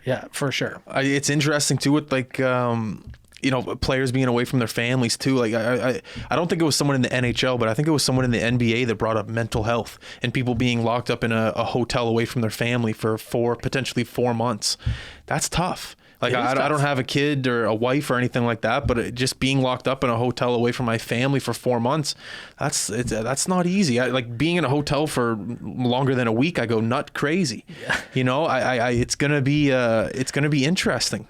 Yeah, for sure. It's interesting too with like, players being away from their families too. Like I don't think it was someone in the NHL, but I think it was someone in the NBA that brought up mental health and people being locked up in a hotel away from their family for potentially 4 months. That's tough. Like I don't have a kid or a wife or anything like that, but just being locked up in a hotel away from my family for 4 months, that's not easy. Like being in a hotel for longer than a week, I go nut crazy. Yeah. It's gonna be interesting.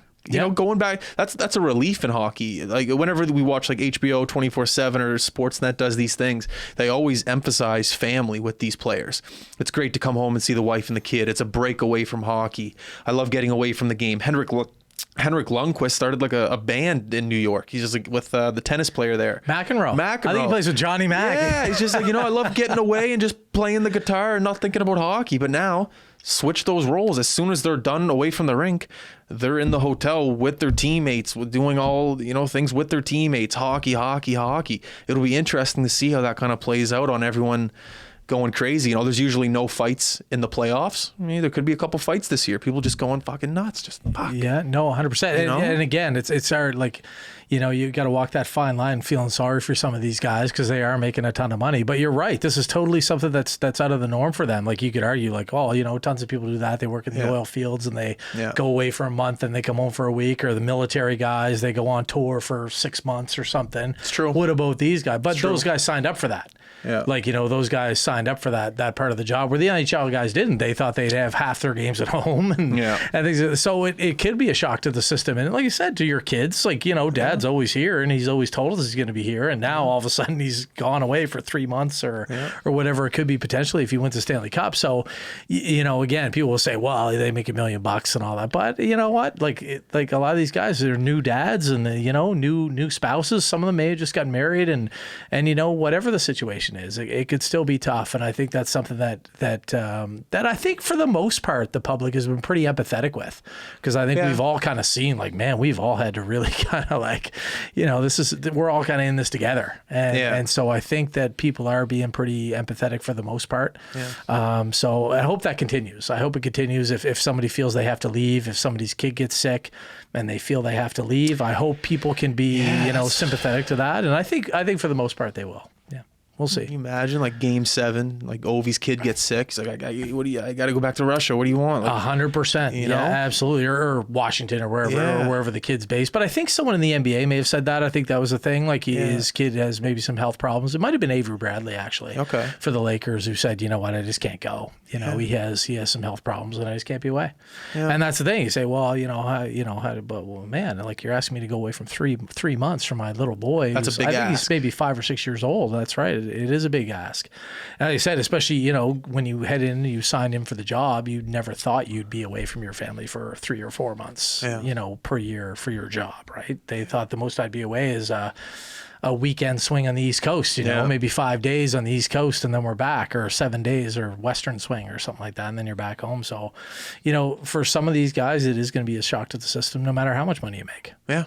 Going back, that's a relief in hockey. Like whenever we watch like HBO 24/7 or Sportsnet does these things, they always emphasize family with these players. It's great to come home and see the wife and the kid. It's a break away from hockey. I love getting away from the game. Henrik Lundqvist started like a band in New York. He's just like with the tennis player there. McEnroe. I think he plays with Johnny Mac. Yeah, he's just like, I love getting away and just playing the guitar and not thinking about hockey. But now, switch those roles. As soon as they're done away from the rink, they're in the hotel with their teammates, doing all, things with their teammates. Hockey. It'll be interesting to see how that kind of plays out on everyone going crazy. There's usually no fights in the playoffs. I mean, there could be a couple fights this year. People just going fucking nuts. Just fuck. Yeah, no, 100%. And again, it's our, like, you got to walk that fine line, feeling sorry for some of these guys because they are making a ton of money. But you're right. This is totally something that's out of the norm for them. Like you could argue like, tons of people do that. They work in the oil fields and they go away for a month and they come home for a week, or the military guys, they go on tour for 6 months or something. It's true. What about these guys? But those guys signed up for that. Yeah. Like, those guys signed up for that part of the job where the NHL guys didn't. They thought they'd have half their games at home. And things. So it could be a shock to the system. And like you said, to your kids, like, Dad's always here and he's always told us he's going to be here. And now all of a sudden he's gone away for 3 months or whatever it could be potentially if he wins the Stanley Cup. So, again, people will say, well, they make $1 million and all that. But you know what? Like a lot of these guys, they're new dads and, new spouses. Some of them may have just gotten married and whatever the situation is, it could still be tough. And I think that's something that I think for the most part the public has been pretty empathetic with, because I think we've all kind of seen like, man, we've all had to really kind of like, we're all kind of in this together, and so I think that people are being pretty empathetic for the most part. So I hope that continues. I hope it continues. If somebody feels they have to leave, if somebody's kid gets sick and they feel they have to leave, I hope people can be sympathetic to that, and I think for the most part they will. We'll see. Can you imagine like Game 7, like Ovi's kid gets sick. He's like, I got to go back to Russia. What do you want? Like, 100%. Yeah, absolutely. Or Washington or wherever the kid's based. But I think someone in the NBA may have said that. I think that was a thing. Like his kid has maybe some health problems. It might have been Avery Bradley actually. Okay. For the Lakers, who said, you know what, I just can't go. He has some health problems and I just can't be away. Yeah. And that's the thing. You say, well, man, like you're asking me to go away from three months from my little boy. That's a big ask. I think he's maybe 5 or 6 years old. That's right. It is a big ask. And like I said, especially, when you head in and you signed in for the job, you never thought you'd be away from your family for 3 or 4 months, per year for your job, right? They thought the most I'd be away is a weekend swing on the East Coast, maybe 5 days on the East Coast and then we're back, or 7 days or Western swing or something like that. And then you're back home. So, for some of these guys, it is going to be a shock to the system, no matter how much money you make. Yeah.